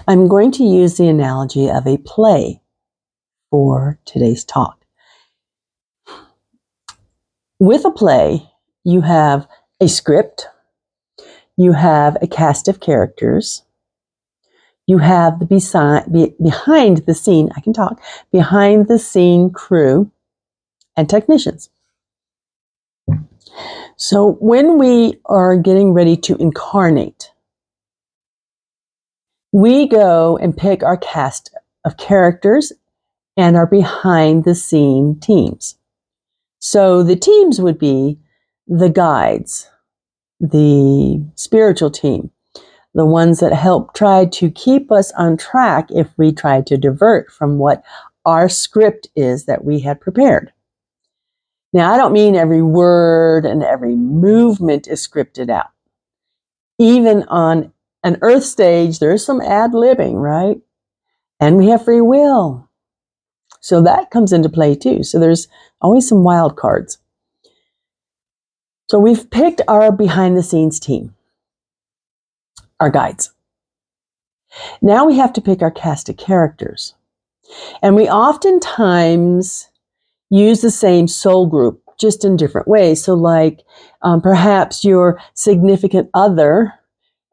I'm going to use the analogy of a play for today's talk. With a play, you have a script, you have a cast of characters, you have the behind the scene crew and technicians. So when we are getting ready to incarnate, we go and pick our cast of characters and our behind the scene teams. So the teams would be the guides, the spiritual team, the ones that help try to keep us on track if we try to divert from what our script is that we had prepared. Now, I don't mean every word and every movement is scripted out. Even on an earth stage, there's some ad-libbing, right? And we have free will. So that comes into play too. So there's always some wild cards. So we've picked our behind the scenes team, our guides. Now we have to pick our cast of characters. And we oftentimes use the same soul group, just in different ways. So like perhaps your significant other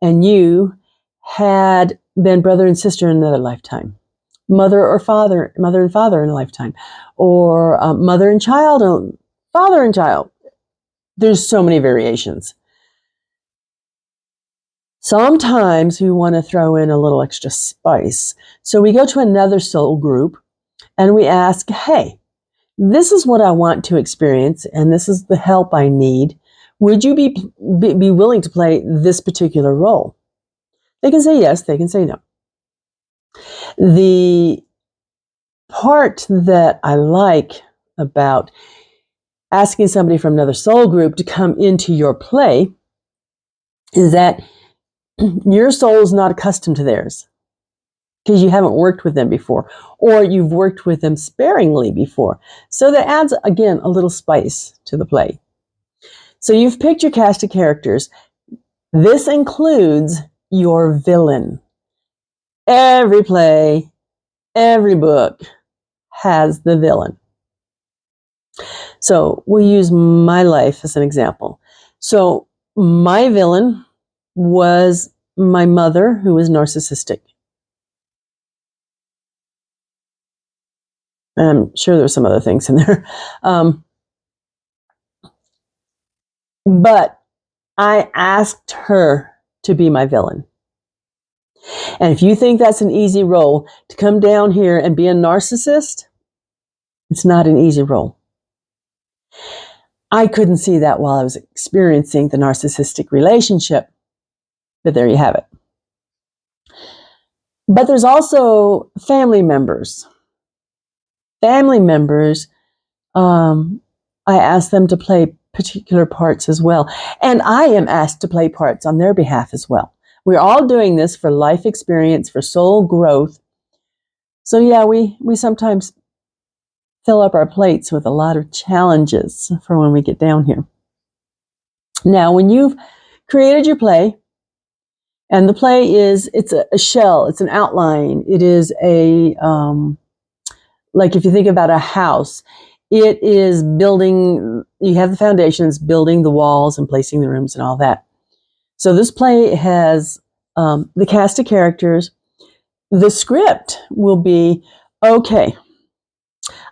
and you had been brother and sister in another lifetime, mother and father in a lifetime, or mother and child, father and child. There's so many variations. Sometimes we want to throw in a little extra spice. So we go to another soul group and we ask, hey, this is what I want to experience and this is the help I need. Would you be willing to play this particular role? They can say yes, they can say no. The part that I like about asking somebody from another soul group to come into your play is that your soul is not accustomed to theirs because you haven't worked with them before, or you've worked with them sparingly before. So that adds, again, a little spice to the play. So you've picked your cast of characters. This includes your villain. Every play, every book has the villain. So we'll use my life as an example. So my villain was my mother, who was narcissistic. I'm sure there's some other things in there. But I asked her to be my villain. And if you think that's an easy role, to come down here and be a narcissist, it's not an easy role. I couldn't see that while I was experiencing the narcissistic relationship, but there you have it. But there's also family members. Family members, I ask them to play particular parts as well. And I am asked to play parts on their behalf as well. We're all doing this for life experience, for soul growth. So yeah, we sometimes fill up our plates with a lot of challenges for when we get down here. Now, when you've created your play, and the play it's a shell, it's an outline, it is a, like if you think about a house, it is building, you have the foundations, building the walls and placing the rooms and all that. So this play has the cast of characters. The script will be, okay,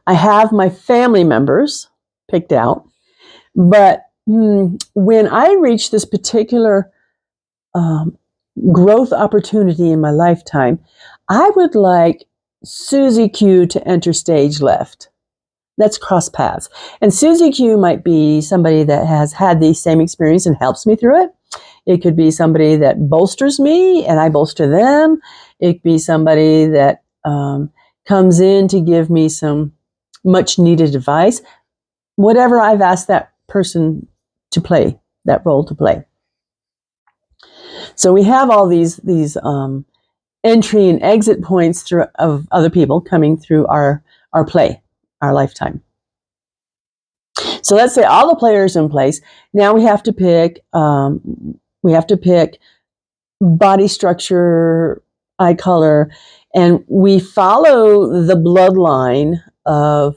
I have my family members picked out, but when I reach this particular growth opportunity in my lifetime, I would like Susie Q to enter stage left. Let's cross paths. And Susie Q might be somebody that has had the same experience and helps me through it. It could be somebody that bolsters me and I bolster them. It could be somebody that comes in to give me some much needed advice. Whatever I've asked that person to play, that role to play. So we have all these entry and exit points of other people coming through our play, our lifetime. So let's say all the players in place. Now we have to pick body structure eye color, and we follow the bloodline of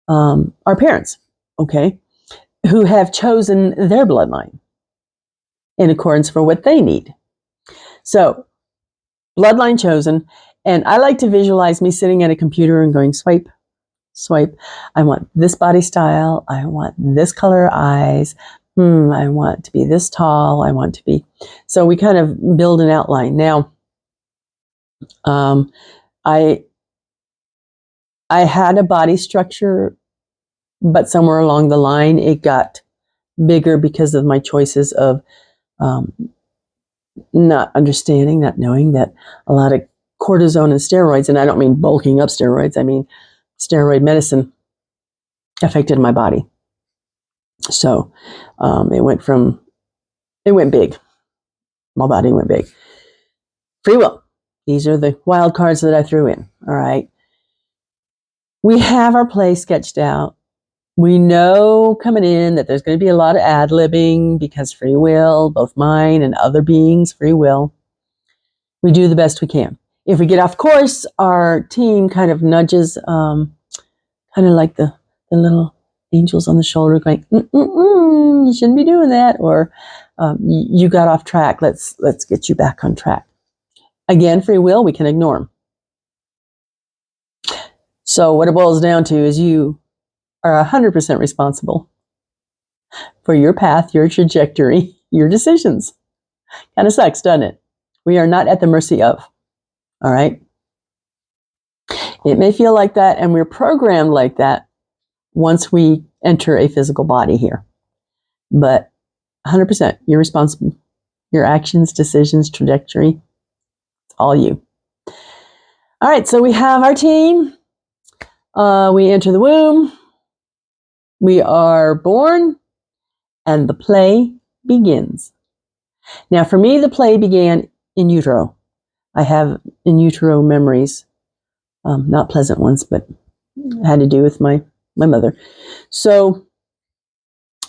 our parents, okay, who have chosen their bloodline in accordance for what they need. So, bloodline chosen, and I like to visualize me sitting at a computer and going swipe, swipe. I want this body style. I want this color eyes. I want to be this tall. I want to be. So we kind of build an outline. Now, I had a body structure, but somewhere along the line it got bigger because of my choices of not understanding, not knowing that a lot of cortisone and steroids, and I don't mean bulking up steroids, I mean steroid medicine, affected my body. So it went big. My body went big. Free will. These are the wild cards that I threw in. All right. We have our play sketched out. We know coming in that there's going to be a lot of ad-libbing because free will, both mine and other beings, free will. We do the best we can. If we get off course, our team kind of nudges, kind of like the little angels on the shoulder going, you shouldn't be doing that, or you got off track. Let's get you back on track. Again, free will, we can ignore them. So what it boils down to is you are 100% responsible for your path, your trajectory, your decisions. Kind of sucks, doesn't it? We are not at the mercy of. All right? It may feel like that, and we're programmed like that once we enter a physical body here. But 100%, you're responsible. Your actions, decisions, trajectory, it's all you. All right, so we have our team. We enter the womb. We are born, and the play begins. Now, for me, the play began in utero. I have in utero memories, not pleasant ones, but had to do with my mother. So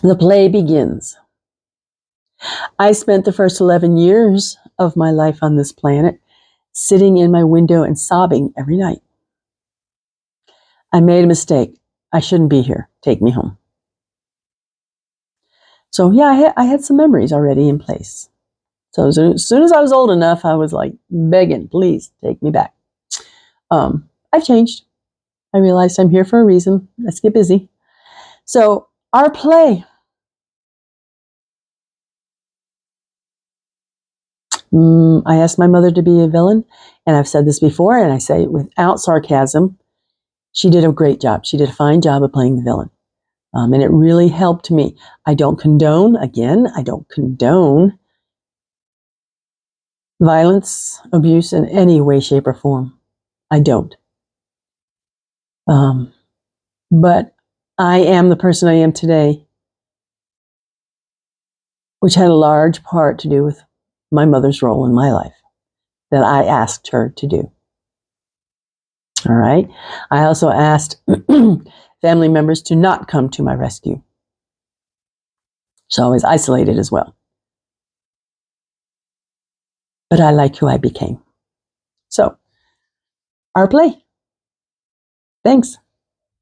the play begins. I spent the first 11 years of my life on this planet sitting in my window and sobbing every night. I made a mistake. I shouldn't be here. Take me home. So yeah, I had some memories already in place. So as soon as I was old enough, I was like begging, please take me back. I've changed. I realized I'm here for a reason. Let's get busy. So our play. I asked my mother to be a villain, and I've said this before, and I say it without sarcasm. She did a great job. She did a fine job of playing the villain. And it really helped me. I don't condone violence, abuse in any way, shape, or form. I don't. But I am the person I am today, which had a large part to do with my mother's role in my life that I asked her to do. All right. I also asked family members to not come to my rescue. So I was isolated as well. But I like who I became. So, our play. Thanks.